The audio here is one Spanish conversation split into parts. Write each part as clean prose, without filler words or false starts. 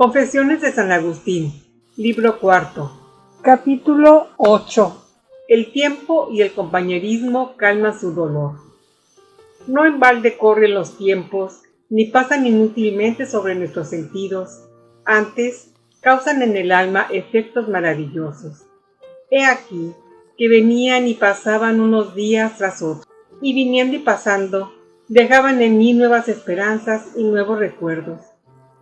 Confesiones de San Agustín, libro cuarto. Capítulo 8. El tiempo y el compañerismo calman su dolor. No en balde corren los tiempos, ni pasan inútilmente sobre nuestros sentidos, antes causan en el alma efectos maravillosos. He aquí que venían y pasaban unos días tras otros, y viniendo y pasando, dejaban en mí nuevas esperanzas y nuevos recuerdos,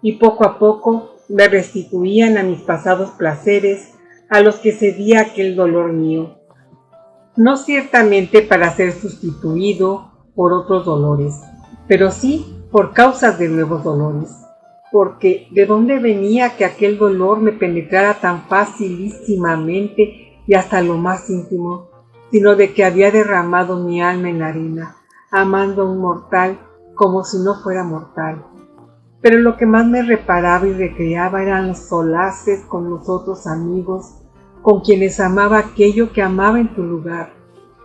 y poco a poco me restituían a mis pasados placeres, a los que cedía aquel dolor mío, no ciertamente para ser sustituido por otros dolores, pero sí por causas de nuevos dolores, porque ¿de dónde venía que aquel dolor me penetrara tan facilísimamente y hasta lo más íntimo, sino de que había derramado mi alma en la arena, amando a un mortal como si no fuera mortal? Pero lo que más me reparaba y recreaba eran los solaces con los otros amigos, con quienes amaba aquello que amaba en tu lugar,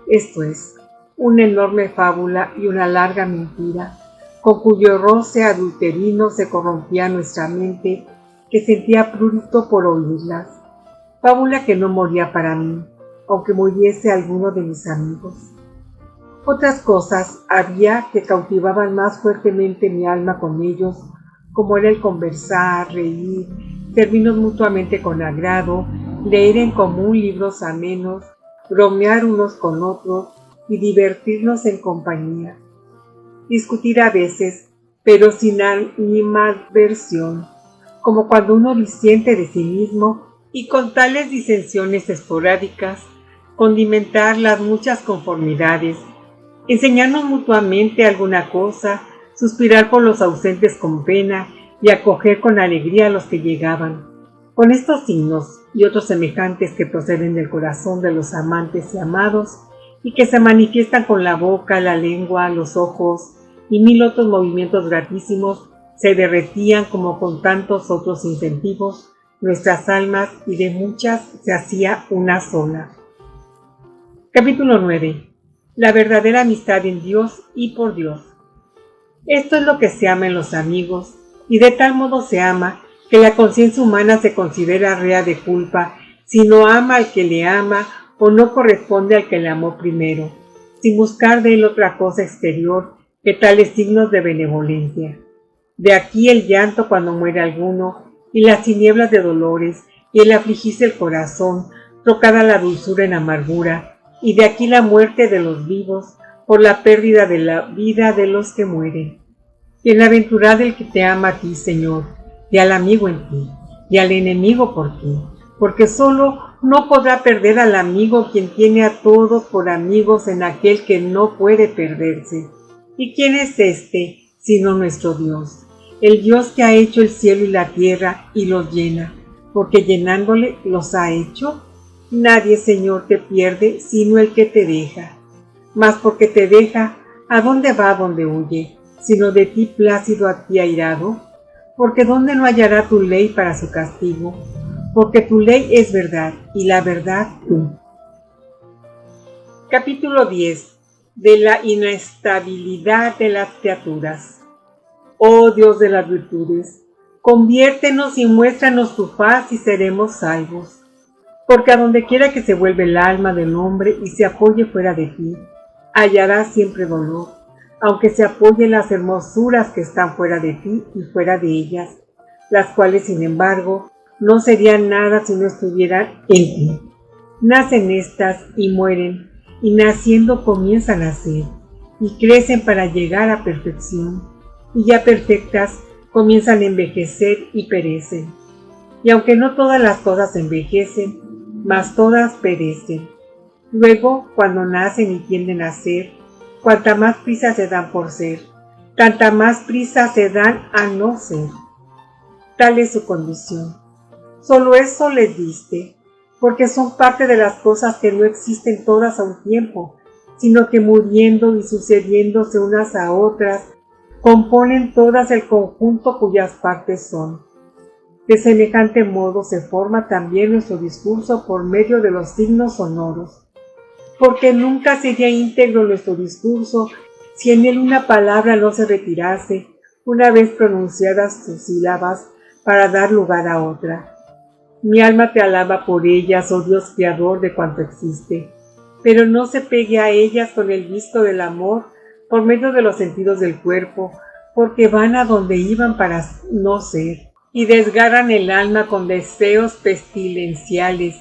esto es, una enorme fábula y una larga mentira, con cuyo roce adulterino se corrompía nuestra mente, que sentía prurito por oírlas. Fábula que no moría para mí, aunque muriese alguno de mis amigos. Otras cosas había que cautivaban más fuertemente mi alma con ellos, como era el conversar, reír, servirnos mutuamente con agrado, leer en común libros amenos, bromear unos con otros y divertirnos en compañía. Discutir a veces, pero sin animadversión, como cuando uno disiente de sí mismo, y con tales disensiones esporádicas, condimentar las muchas conformidades, enseñarnos mutuamente alguna cosa, suspirar por los ausentes con pena y acoger con alegría a los que llegaban. Con estos signos y otros semejantes que proceden del corazón de los amantes y amados y que se manifiestan con la boca, la lengua, los ojos y mil otros movimientos gratísimos, se derretían como con tantos otros incentivos nuestras almas y de muchas se hacía una sola. Capítulo 9. La verdadera amistad en Dios y por Dios. Esto es lo que se ama en los amigos, y de tal modo se ama que la conciencia humana se considera rea de culpa si no ama al que le ama o no corresponde al que le amó primero, sin buscar de él otra cosa exterior que tales signos de benevolencia. De aquí el llanto cuando muere alguno, y las tinieblas de dolores, y el afligirse el corazón, trocada la dulzura en amargura, y de aquí la muerte de los vivos, por la pérdida de la vida de los que mueren. Bienaventurado el que te ama a ti, Señor, y al amigo en ti, y al enemigo por ti, porque solo no podrá perder al amigo quien tiene a todos por amigos en aquel que no puede perderse. ¿Y quién es este, sino nuestro Dios? El Dios que ha hecho el cielo y la tierra y los llena, porque llenándole los ha hecho. Nadie, Señor, te pierde, sino el que te deja. Mas porque te deja, ¿a dónde va, a dónde huye? Sino de ti plácido a ti airado. Porque ¿dónde no hallará tu ley para su castigo? Porque tu ley es verdad, y la verdad tú. Capítulo 10. De la inestabilidad de las criaturas. Oh Dios de las virtudes, conviértenos y muéstranos tu faz y seremos salvos. Porque a donde quiera que se vuelve el alma del hombre y se apoye fuera de ti, hallará siempre dolor, aunque se apoye en las hermosuras que están fuera de ti y fuera de ellas, las cuales, sin embargo, no serían nada si no estuvieran en ti. Nacen estas y mueren, y naciendo comienzan a ser, y crecen para llegar a perfección, y ya perfectas comienzan a envejecer y perecen. Y aunque no todas las cosas envejecen, mas todas perecen. Luego, cuando nacen y tienden a ser, cuanta más prisa se dan por ser, tanta más prisa se dan a no ser. Tal es su condición. Solo eso les diste, porque son parte de las cosas que no existen todas a un tiempo, sino que muriendo y sucediéndose unas a otras, componen todas el conjunto cuyas partes son. De semejante modo se forma también nuestro discurso por medio de los signos sonoros, porque nunca sería íntegro nuestro discurso si en él una palabra no se retirase, una vez pronunciadas sus sílabas, para dar lugar a otra. Mi alma te alaba por ellas, oh Dios creador de cuanto existe, pero no se pegue a ellas con el visto del amor por medio de los sentidos del cuerpo, porque van a donde iban para no ser, y desgarran el alma con deseos pestilenciales,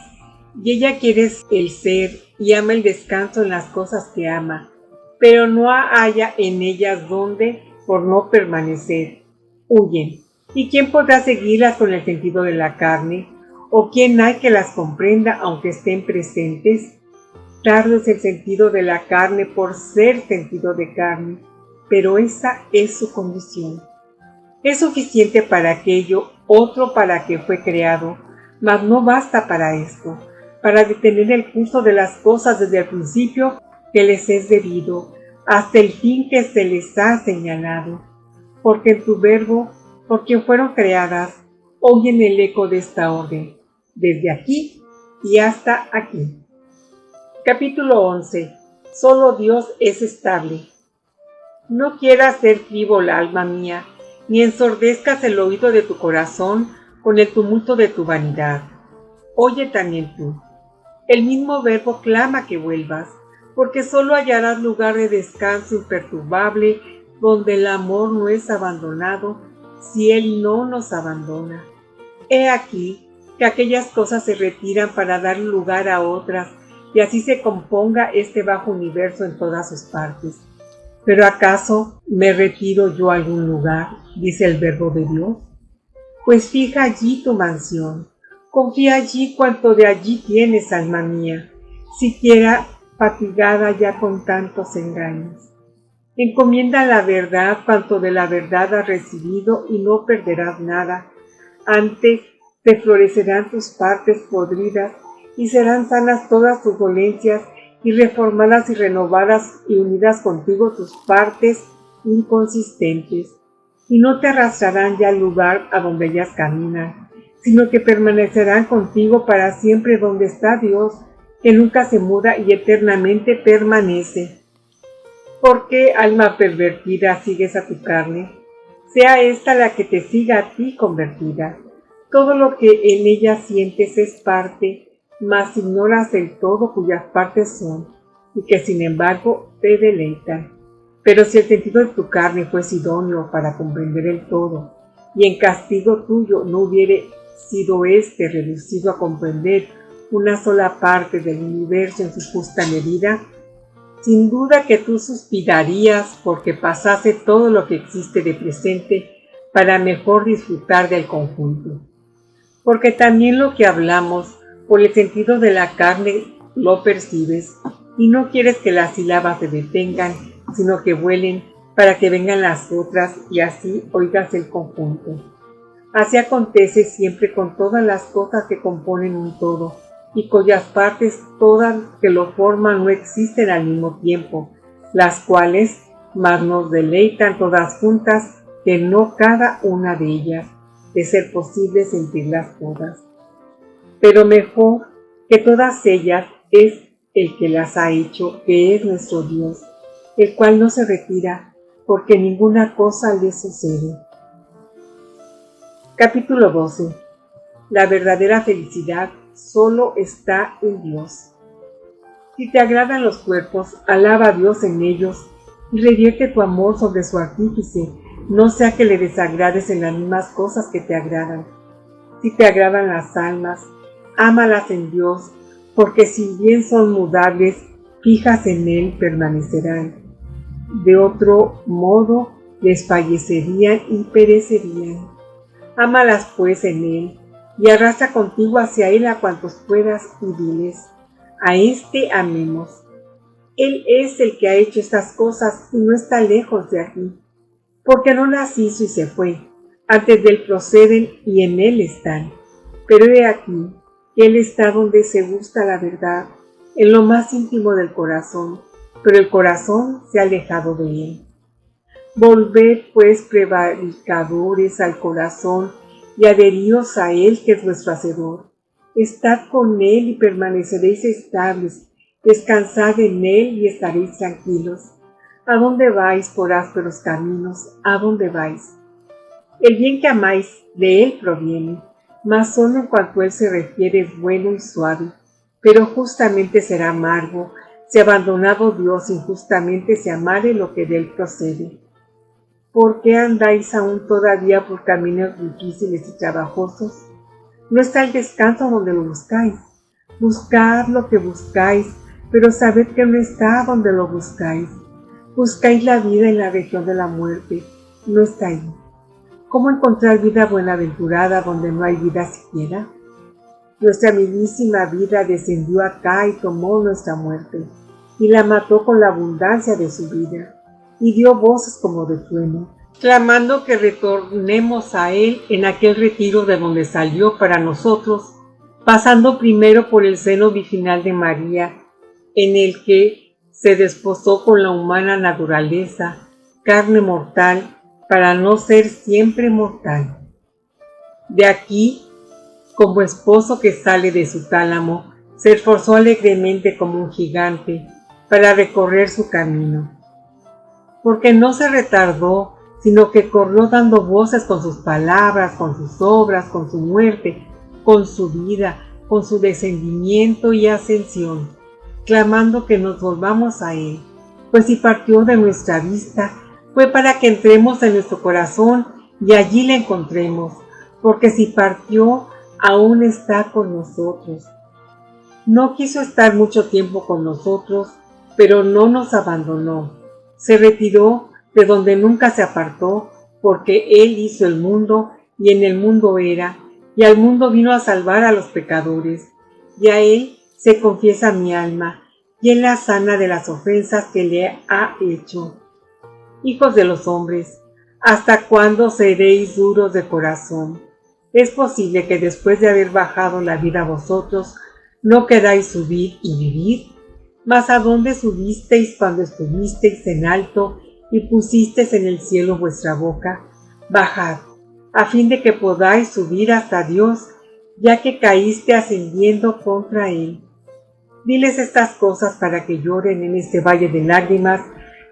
y ella quiere el ser y ama el descanso en las cosas que ama, pero no halla en ellas donde por no permanecer. Huyen. ¿Y quién podrá seguirlas con el sentido de la carne? ¿O quién hay que las comprenda aunque estén presentes? Tardo es el sentido de la carne por ser sentido de carne, pero esa es su condición. Es suficiente para aquello, otro para que fue creado, mas no basta para esto, para detener el curso de las cosas desde el principio que les es debido, hasta el fin que se les ha señalado. Porque en tu verbo, por quien fueron creadas, oyen el eco de esta orden, desde aquí y hasta aquí. Capítulo 11. Solo Dios es estable. No quieras ser frívola, alma mía, ni ensordezcas el oído de tu corazón con el tumulto de tu vanidad. Oye también tú. El mismo verbo clama que vuelvas, porque solo hallarás lugar de descanso imperturbable donde el amor no es abandonado si Él no nos abandona. He aquí que aquellas cosas se retiran para dar lugar a otras, y así se componga este bajo universo en todas sus partes. ¿Pero acaso me retiro yo a algún lugar?, dice el verbo de Dios. Pues fija allí tu mansión, confía allí cuanto de allí tienes, alma mía, siquiera fatigada ya con tantos engaños. Encomienda la verdad cuanto de la verdad has recibido y no perderás nada. Antes te florecerán tus partes podridas y serán sanas todas tus dolencias y reformadas y renovadas y unidas contigo tus partes inconsistentes. Y no te arrastrarán ya al lugar a donde ellas caminan, sino que permanecerán contigo para siempre donde está Dios, que nunca se muda y eternamente permanece. ¿Por qué, alma pervertida, sigues a tu carne? Sea esta la que te siga a ti convertida. Todo lo que en ella sientes es parte, mas ignoras el todo cuyas partes son, y que sin embargo te deleitan. Pero si el sentido de tu carne fuese idóneo para comprender el todo, y en castigo tuyo no hubiere sido éste reducido a comprender una sola parte del universo en su justa medida, sin duda que tú suspirarías porque pasase todo lo que existe de presente para mejor disfrutar del conjunto. Porque también lo que hablamos por el sentido de la carne lo percibes y no quieres que las sílabas se detengan, sino que vuelen para que vengan las otras y así oigas el conjunto. Así acontece siempre con todas las cosas que componen un todo, y cuyas partes todas que lo forman no existen al mismo tiempo, las cuales más nos deleitan todas juntas que no cada una de ellas, de ser posible sentirlas todas. Pero mejor que todas ellas es el que las ha hecho, que es nuestro Dios, el cual no se retira, porque ninguna cosa le sucede. Capítulo 12. La verdadera felicidad solo está en Dios. Si te agradan los cuerpos, alaba a Dios en ellos y revierte tu amor sobre su artífice, no sea que le desagrades en las mismas cosas que te agradan. Si te agradan las almas, ámalas en Dios, porque si bien son mudables, fijas en Él permanecerán. De otro modo, desfallecerían y perecerían. Ámalas pues en Él, y arrastra contigo hacia Él a cuantos puedas y diles: a este amemos. Él es el que ha hecho estas cosas y no está lejos de aquí, porque no las hizo y se fue. Antes de Él proceden y en Él están. Pero he aquí que Él está donde se busca la verdad, en lo más íntimo del corazón, pero el corazón se ha alejado de Él. Volved pues prevaricadores al corazón y adheríos a Él, que es vuestro Hacedor. Estad con Él y permaneceréis estables, descansad en Él y estaréis tranquilos. ¿A dónde vais por ásperos caminos? ¿A dónde vais? El bien que amáis de Él proviene, mas solo en cuanto Él se refiere es bueno y suave, pero justamente será amargo, si abandonado Dios injustamente se amare lo que de Él procede. ¿Por qué andáis aún todavía por caminos difíciles y trabajosos? No está el descanso donde lo buscáis. Buscad lo que buscáis, pero sabed que no está donde lo buscáis. Buscáis la vida en la región de la muerte, no está ahí. ¿Cómo encontrar vida buenaventurada donde no hay vida siquiera? Nuestra mismísima vida descendió acá y tomó nuestra muerte, y la mató con la abundancia de su vida, y dio voces como de trueno, clamando que retornemos a Él en aquel retiro de donde salió para nosotros, pasando primero por el seno virginal de María, en el que se desposó con la humana naturaleza, carne mortal, para no ser siempre mortal. De aquí, como esposo que sale de su tálamo, se esforzó alegremente como un gigante para recorrer su camino. Porque no se retardó, sino que corrió dando voces con sus palabras, con sus obras, con su muerte, con su vida, con su descendimiento y ascensión, clamando que nos volvamos a Él, pues si partió de nuestra vista, fue para que entremos en nuestro corazón y allí le encontremos, porque si partió, aún está con nosotros. No quiso estar mucho tiempo con nosotros, pero no nos abandonó. Se retiró de donde nunca se apartó, porque Él hizo el mundo y en el mundo era, y al mundo vino a salvar a los pecadores, y a Él se confiesa mi alma, y Él la sana de las ofensas que le ha hecho. Hijos de los hombres, ¿hasta cuándo seréis duros de corazón? Es posible que después de haber bajado la vida a vosotros, no queráis subir y vivir. Mas ¿a dónde subisteis cuando estuvisteis en alto y pusisteis en el cielo vuestra boca? Bajad, a fin de que podáis subir hasta Dios, ya que caíste ascendiendo contra Él. Diles estas cosas para que lloren en este valle de lágrimas,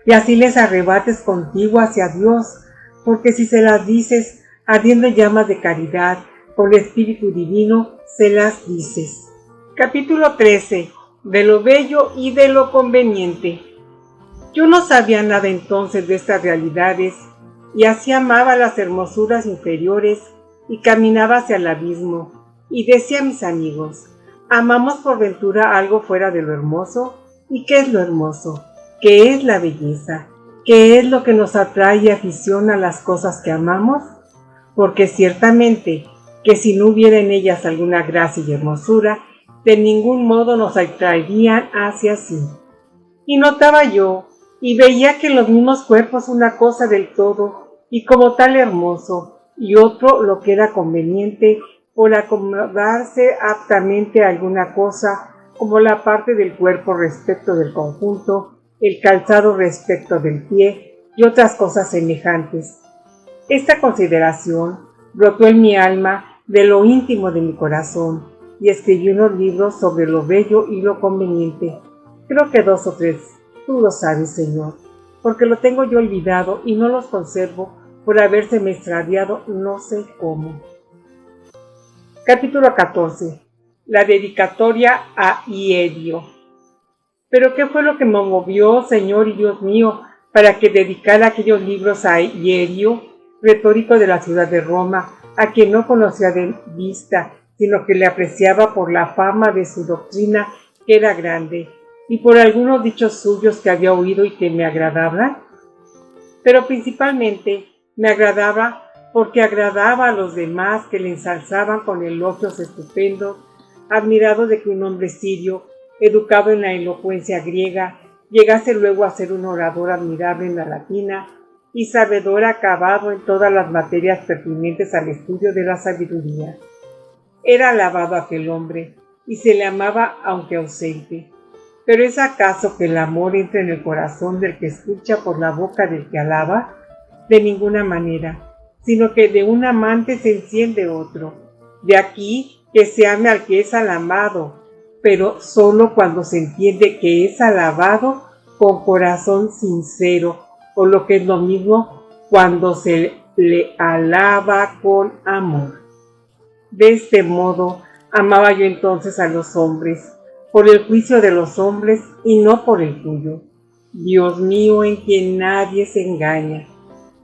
y así les arrebates contigo hacia Dios, porque si se las dices, ardiendo llamas de caridad, con el Espíritu Divino, se las dices. Capítulo 13. De lo bello y de lo conveniente. Yo no sabía nada entonces de estas realidades, y así amaba las hermosuras inferiores, y caminaba hacia el abismo, y decía a mis amigos, ¿amamos por ventura algo fuera de lo hermoso? ¿Y qué es lo hermoso? ¿Qué es la belleza? ¿Qué es lo que nos atrae y aficiona a las cosas que amamos? Porque ciertamente que si no hubiera en ellas alguna gracia y hermosura, de ningún modo nos atraerían hacia sí. Y notaba yo, y veía que en los mismos cuerpos una cosa del todo, y como tal hermoso, y otro lo que era conveniente, por acomodarse aptamente a alguna cosa, como la parte del cuerpo respecto del conjunto, el calzado respecto del pie, y otras cosas semejantes. Esta consideración brotó en mi alma de lo íntimo de mi corazón, y escribí unos libros sobre lo bello y lo conveniente. Creo que 2 o 3, tú lo sabes, Señor, porque lo tengo yo olvidado y no los conservo por habérseme extraviado no sé cómo. Capítulo 14. La dedicatoria a Hierio. Pero ¿qué fue lo que me movió, Señor y Dios mío, para que dedicara aquellos libros a Hierio, retórico de la ciudad de Roma, a quien no conocía de vista, sino que le apreciaba por la fama de su doctrina, que era grande, y por algunos dichos suyos que había oído y que me agradaban? Pero principalmente me agradaba porque agradaba a los demás que le ensalzaban con elogios estupendos, admirado de que un hombre sirio, educado en la elocuencia griega, llegase luego a ser un orador admirable en la latina y sabedor acabado en todas las materias pertinentes al estudio de la sabiduría. Era alabado aquel hombre, y se le amaba aunque ausente. ¿Pero es acaso que el amor entre en el corazón del que escucha por la boca del que alaba? De ninguna manera, sino que de un amante se enciende otro. De aquí que se ame al que es alabado, pero solo cuando se entiende que es alabado con corazón sincero, o lo que es lo mismo, cuando se le alaba con amor. De este modo amaba yo entonces a los hombres, por el juicio de los hombres y no por el tuyo. Dios mío, en quien nadie se engaña.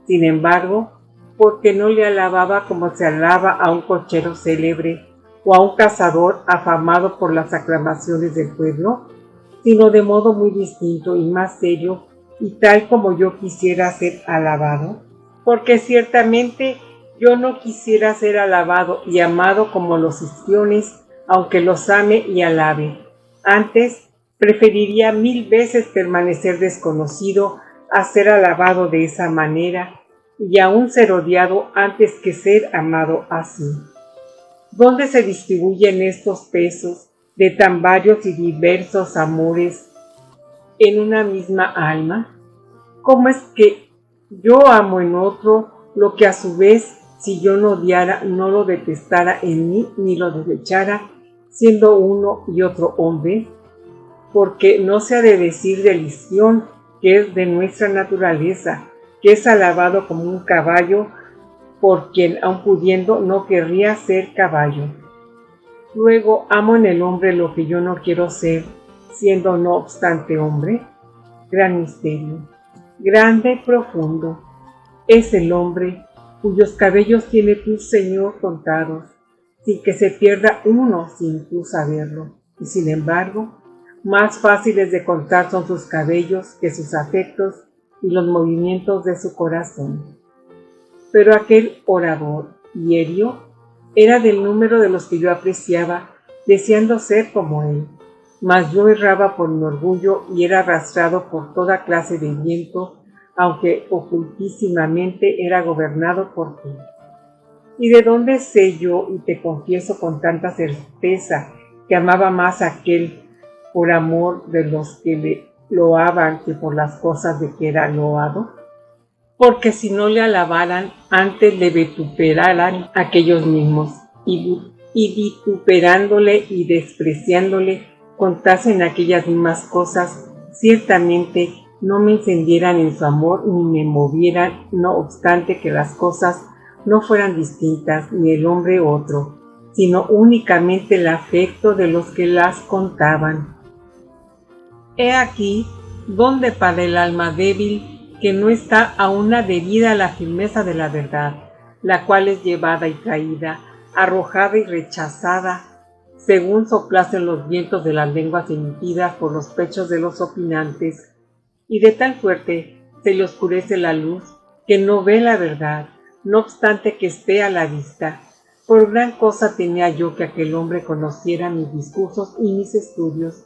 Sin embargo, porque no le alababa como se alaba a un cochero célebre o a un cazador afamado por las aclamaciones del pueblo, sino de modo muy distinto y más serio y tal como yo quisiera ser alabado, porque ciertamente yo no quisiera ser alabado y amado como los histriones, aunque los ame y alabe. Antes, preferiría 1000 veces permanecer desconocido a ser alabado de esa manera, y aún ser odiado antes que ser amado así. ¿Dónde se distribuyen estos pesos de tan varios y diversos amores en una misma alma? ¿Cómo es que yo amo en otro lo que a su vez, si yo no odiara, no lo detestara en mí ni lo desechara, siendo uno y otro hombre? Porque no se ha de decir del histrión, que es de nuestra naturaleza, que es alabado como un caballo, por quien, aun pudiendo, no querría ser caballo. Luego amo en el hombre lo que yo no quiero ser, siendo no obstante hombre. Gran misterio, grande y profundo, es el hombre cuyos cabellos tienes tú, Señor, contados, sin que se pierda uno sin tú saberlo, y sin embargo, más fáciles de contar son sus cabellos que sus afectos y los movimientos de su corazón. Pero aquel orador, Hierio, era del número de los que yo apreciaba, deseando ser como él, mas yo erraba por mi orgullo y era arrastrado por toda clase de viento, aunque ocultísimamente era gobernado por ti. ¿Y de dónde sé yo, y te confieso con tanta certeza, que amaba más a aquel por amor de los que le loaban que por las cosas de que era loado? Porque si no le alabaran, antes le vituperaran aquellos mismos, y vituperándole y despreciándole, contasen aquellas mismas cosas, ciertamente no me encendieran en su amor ni me movieran, no obstante que las cosas no fueran distintas, ni el hombre otro, sino únicamente el afecto de los que las contaban. He aquí donde para el alma débil, que no está aún adherida a la firmeza de la verdad, la cual es llevada y traída, arrojada y rechazada, según soplasen los vientos de las lenguas emitidas por los pechos de los opinantes, y de tal suerte se le oscurece la luz, que no ve la verdad, no obstante que esté a la vista. Por gran cosa tenía yo que aquel hombre conociera mis discursos y mis estudios,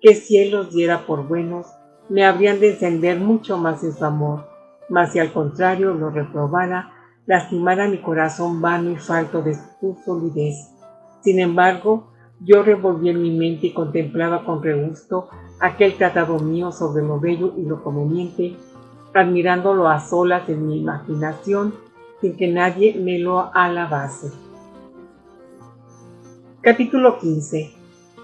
que si él los diera por buenos, me habrían de encender mucho más en su amor, mas si al contrario lo reprobara, lastimara mi corazón vano y falto de su solidez. Sin embargo, yo revolví en mi mente y contemplaba con regusto aquel tratado mío sobre lo bello y lo conveniente, admirándolo a solas en mi imaginación, sin que nadie me lo alabase. Capítulo 15.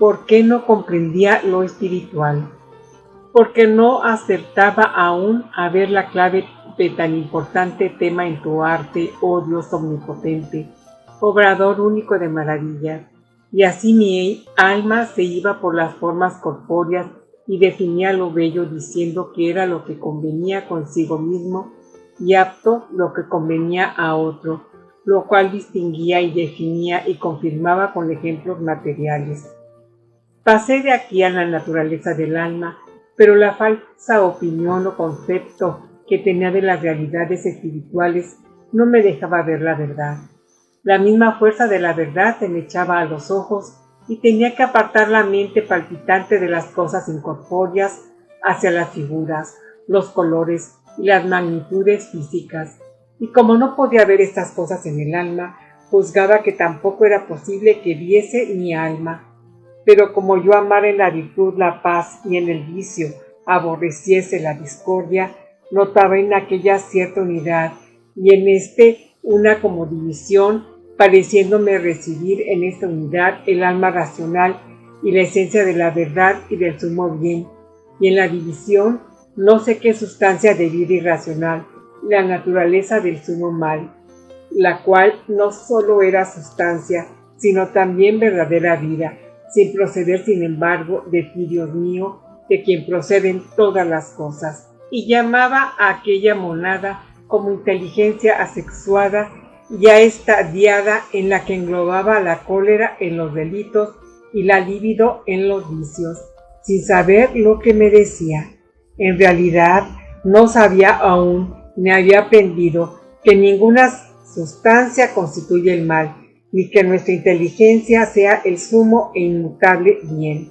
¿Por qué no comprendía lo espiritual? Porque no acertaba aún a ver la clave de tan importante tema en tu arte, oh Dios omnipotente, obrador único de maravillas, y así mi alma se iba por las formas corpóreas y definía lo bello diciendo que era lo que convenía consigo mismo y apto lo que convenía a otro, lo cual distinguía y definía y confirmaba con ejemplos materiales. Pasé de aquí a la naturaleza del alma, pero la falsa opinión o concepto que tenía de las realidades espirituales no me dejaba ver la verdad. La misma fuerza de la verdad se me echaba a los ojos y tenía que apartar la mente palpitante de las cosas incorpóreas hacia las figuras, los colores y las magnitudes físicas. Y como no podía ver estas cosas en el alma, juzgaba que tampoco era posible que viese mi alma. Pero como yo amara en la virtud la paz y en el vicio aborreciese la discordia, notaba en aquella cierta unidad y en una como división, pareciéndome recibir en esta unidad el alma racional y la esencia de la verdad y del sumo bien, y en la división no sé qué sustancia de vida irracional, la naturaleza del sumo mal, la cual no sólo era sustancia, sino también verdadera vida, sin proceder sin embargo de ti, Dios mío, de quien proceden todas las cosas. Y llamaba a aquella monada como inteligencia asexuada, ya estadiada, en la que englobaba la cólera en los delitos y la libido en los vicios, sin saber lo que me decía. En realidad no sabía aún, ni había aprendido, que ninguna sustancia constituye el mal, ni que nuestra inteligencia sea el sumo e inmutable bien.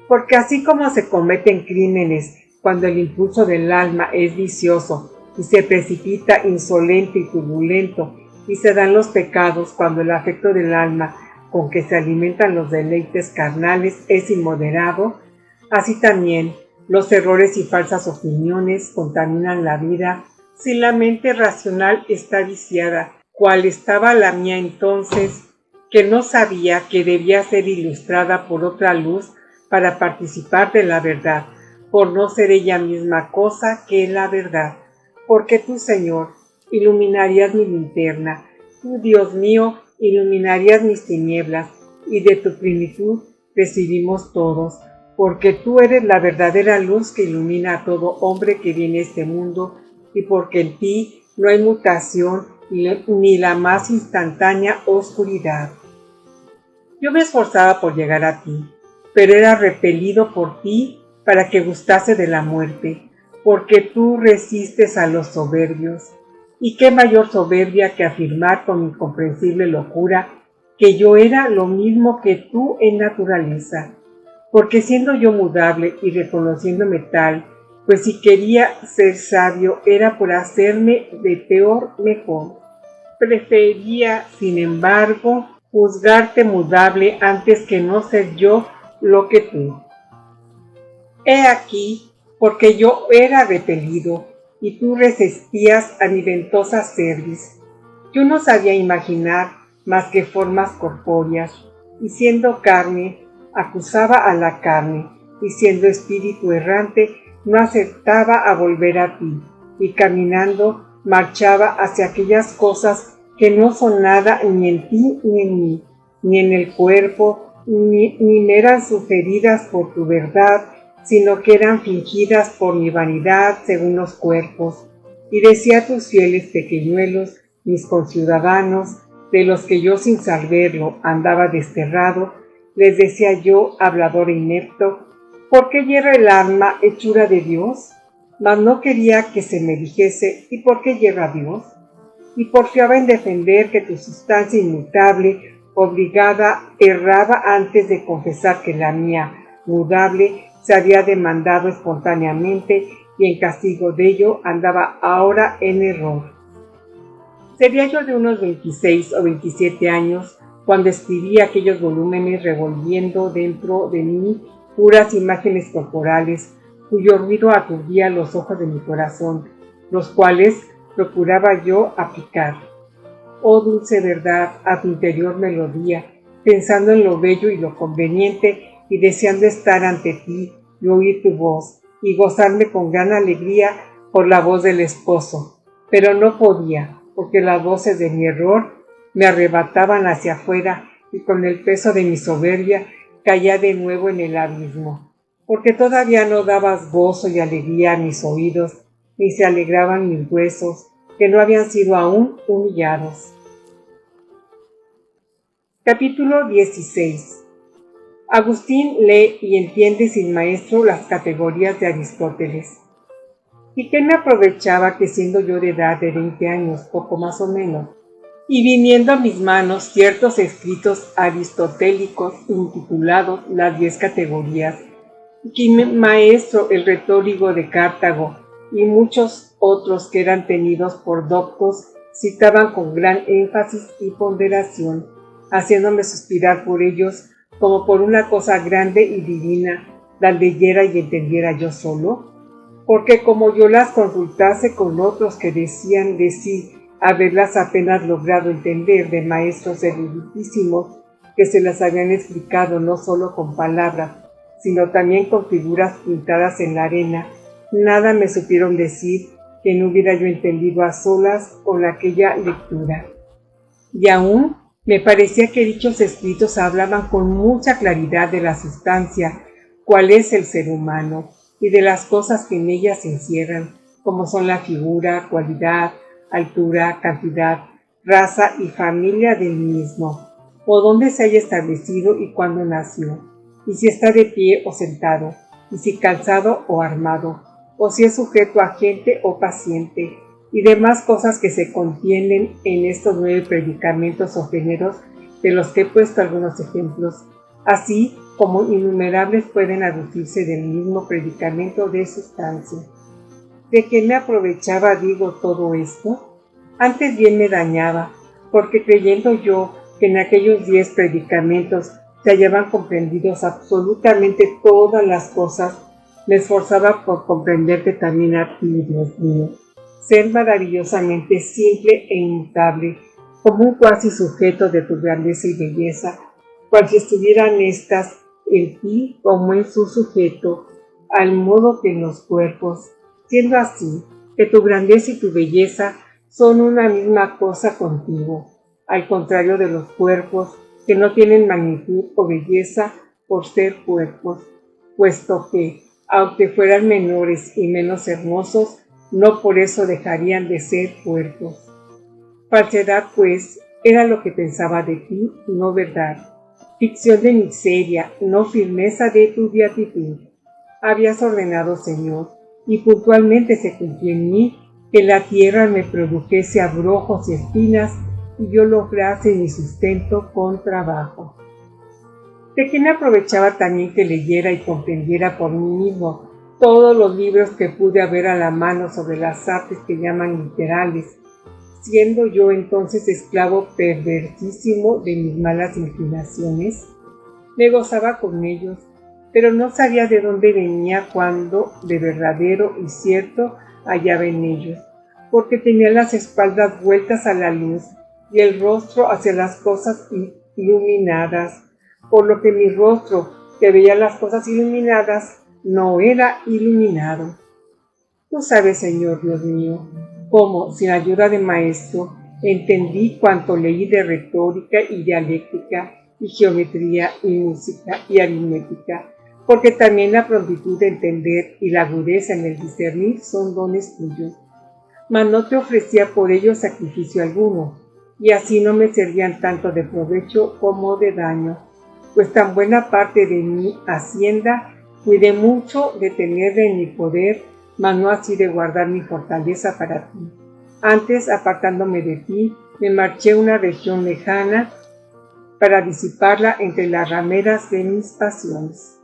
Porque así como se cometen crímenes cuando el impulso del alma es vicioso y se precipita insolente y turbulento, y se dan los pecados cuando el afecto del alma con que se alimentan los deleites carnales es inmoderado, así también los errores y falsas opiniones contaminan la vida si la mente racional está viciada, cual estaba la mía entonces, que no sabía que debía ser ilustrada por otra luz para participar de la verdad, por no ser ella misma cosa que la verdad, porque tú, Señor, iluminarías mi linterna, tú, Dios mío, iluminarías mis tinieblas, y de tu plenitud recibimos todos, porque tú eres la verdadera luz que ilumina a todo hombre que viene a este mundo, y porque en ti no hay mutación ni la más instantánea oscuridad. Yo me esforzaba por llegar a ti, pero era repelido por ti para que gustase de la muerte, porque tú resistes a los soberbios. Y qué mayor soberbia que afirmar con incomprensible locura que yo era lo mismo que tú en naturaleza, porque siendo yo mudable y reconociéndome tal, pues si quería ser sabio era por hacerme de peor mejor. Prefería, sin embargo, juzgarte mudable antes que no ser yo lo que tú. He aquí, porque yo era repelido, y tú resistías a mi ventosa cerviz. Yo no sabía imaginar más que formas corpóreas, y siendo carne, acusaba a la carne, y siendo espíritu errante, no acertaba a volver a ti, y caminando marchaba hacia aquellas cosas que no son nada ni en ti ni en mí, ni en el cuerpo, ni me eran sugeridas por tu verdad, sino que eran fingidas por mi vanidad según los cuerpos. Y decía a tus fieles pequeñuelos, mis conciudadanos, de los que yo sin saberlo andaba desterrado, les decía yo, hablador e inepto, ¿por qué hierra el alma hechura de Dios? Mas no quería que se me dijese, ¿y por qué hierra Dios? Y porfiaba en defender que tu sustancia inmutable, obligada, erraba antes de confesar que la mía, mudable, se había demandado espontáneamente y en castigo de ello andaba ahora en error. Sería yo de unos 26 o 27 años cuando escribí aquellos volúmenes revolviendo dentro de mí puras imágenes corporales, cuyo ruido aturdía los ojos de mi corazón, los cuales procuraba yo aplicar. Oh dulce verdad, a tu interior melodía, pensando en lo bello y lo conveniente, y deseando estar ante ti y oír tu voz, y gozarme con gran alegría por la voz del esposo. Pero no podía, porque las voces de mi error me arrebataban hacia afuera, y con el peso de mi soberbia caía de nuevo en el abismo. Porque todavía no dabas gozo y alegría a mis oídos, ni se alegraban mis huesos, que no habían sido aún humillados. Capítulo 16. Agustín lee y entiende sin maestro las categorías de Aristóteles. ¿Y qué me aprovechaba que siendo yo de edad de 20 años, poco más o menos, y viniendo a mis manos ciertos escritos aristotélicos intitulados las 10 categorías, que mi maestro el retórico de Cartago y muchos otros que eran tenidos por doctos citaban con gran énfasis y ponderación, haciéndome suspirar por ellos como por una cosa grande y divina, la leyera y entendiera yo solo? Porque como yo las consultase con otros que decían de sí haberlas apenas logrado entender de maestros eruditísimos que se las habían explicado no solo con palabras, sino también con figuras pintadas en la arena, nada me supieron decir que no hubiera yo entendido a solas con aquella lectura. Y aún me parecía que dichos escritos hablaban con mucha claridad de la sustancia, cuál es el ser humano, y de las cosas que en ella se encierran, como son la figura, cualidad, altura, cantidad, raza y familia del mismo, o dónde se haya establecido y cuándo nació, y si está de pie o sentado, y si calzado o armado, o si es sujeto agente o paciente, y demás cosas que se contienen en estos 9 predicamentos o géneros, de los que he puesto algunos ejemplos, así como innumerables pueden aducirse del mismo predicamento de sustancia. ¿De qué me aprovechaba, digo, todo esto? Antes bien me dañaba, porque creyendo yo que en aquellos 10 predicamentos se hallaban comprendidos absolutamente todas las cosas, me esforzaba por comprenderte también a ti, Dios mío, ser maravillosamente simple e inmutable, como un cuasi sujeto de tu grandeza y belleza, cual si estuvieran estas en ti como en su sujeto, al modo que en los cuerpos, siendo así que tu grandeza y tu belleza son una misma cosa contigo, al contrario de los cuerpos, que no tienen magnitud o belleza por ser cuerpos, puesto que, aunque fueran menores y menos hermosos, no por eso dejarían de ser cuerpos. Falsedad, pues, era lo que pensaba de ti, no verdad. Ficción de miseria, no firmeza de tu beatitud. Habías ordenado, Señor, y puntualmente se cumplió en mí, que la tierra me produjese abrojos y espinas, y yo lograse mi sustento con trabajo. ¿De qué me aprovechaba también que leyera y comprendiera por mí mismo todos los libros que pude haber a la mano sobre las artes que llaman literales, siendo yo entonces esclavo perversísimo de mis malas inclinaciones? Me gozaba con ellos, pero no sabía de dónde venía cuando de verdadero y cierto hallaba en ellos, porque tenía las espaldas vueltas a la luz y el rostro hacia las cosas iluminadas, por lo que mi rostro, que veía las cosas iluminadas, no era iluminado. Tú sabes, Señor Dios mío, cómo, sin ayuda de maestro, entendí cuanto leí de retórica y dialéctica, y geometría y música y aritmética, porque también la prontitud de entender y la agudeza en el discernir son dones tuyos. Mas no te ofrecía por ello sacrificio alguno, y así no me servían tanto de provecho como de daño, pues tan buena parte de mi hacienda cuidé mucho de tenerla en mi poder, mas no así de guardar mi fortaleza para ti. Antes, apartándome de ti, me marché a una región lejana para disiparla entre las rameras de mis pasiones.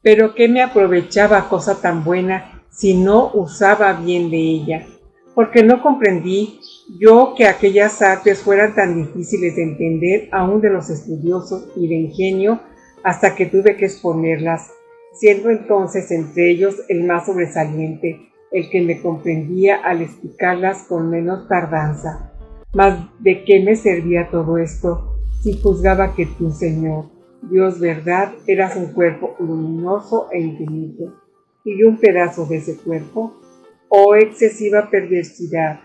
Pero ¿qué me aprovechaba cosa tan buena si no usaba bien de ella? Porque no comprendí yo que aquellas artes fueran tan difíciles de entender aún de los estudiosos y de ingenio, hasta que tuve que exponerlas, siendo entonces entre ellos el más sobresaliente, el que me comprendía al explicarlas con menos tardanza. Mas ¿de qué me servía todo esto, si juzgaba que tú, Señor, Dios verdad, eras un cuerpo luminoso e infinito, y yo un pedazo de ese cuerpo? ¡Oh excesiva perversidad!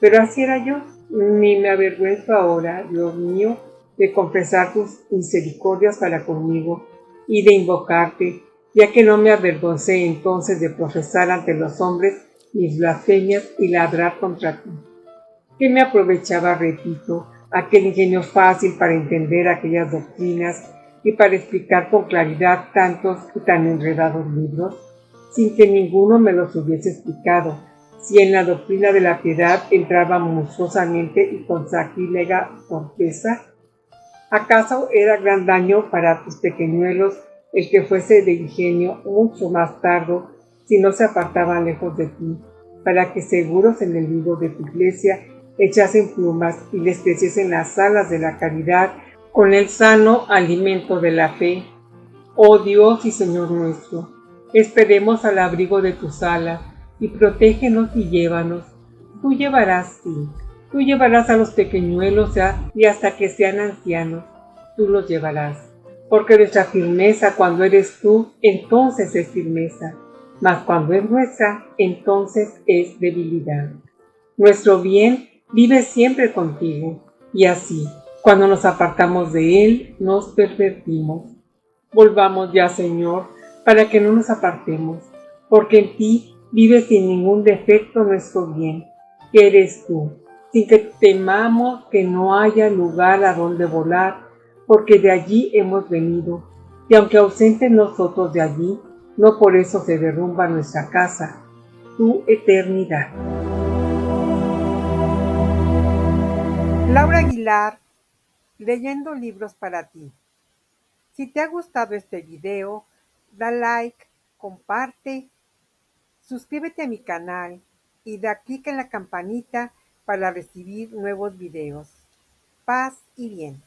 Pero así era yo, ni me avergüenzo ahora, Dios mío, de confesar tus misericordias para conmigo y de invocarte, ya que no me avergoncé entonces de profesar ante los hombres mis blasfemias y ladrar contra ti. ¿Qué me aprovechaba, repito, aquel ingenio fácil para entender aquellas doctrinas y para explicar con claridad tantos y tan enredados libros, sin que ninguno me los hubiese explicado, si en la doctrina de la piedad entraba monstruosamente y con sacrílega torpeza? ¿Acaso era gran daño para tus pequeñuelos el que fuese de ingenio mucho más tardo, si no se apartaban lejos de ti, para que seguros en el libro de tu iglesia echasen plumas y les creciesen las alas de la caridad con el sano alimento de la fe? Oh Dios y Señor nuestro, esperemos al abrigo de tus alas, y protégenos y llévanos. Tú llevarás, sí, tú llevarás a los pequeñuelos y hasta que sean ancianos, tú los llevarás. Porque nuestra firmeza cuando eres tú, entonces es firmeza. mas cuando es nuestra, entonces es debilidad. Nuestro bien vive siempre contigo, y así, cuando nos apartamos de él, nos pervertimos. Volvamos ya, Señor, para que no nos apartemos, porque en ti vive sin ningún defecto nuestro bien, que eres tú, sin que temamos que no haya lugar a donde volar, porque de allí hemos venido, y aunque ausentes nosotros de allí, no por eso se derrumba nuestra casa, tu eternidad. Laura Aguilar, leyendo libros para ti. Si te ha gustado este video, da like, comparte, suscríbete a mi canal y da clic en la campanita para recibir nuevos videos. Paz y bien.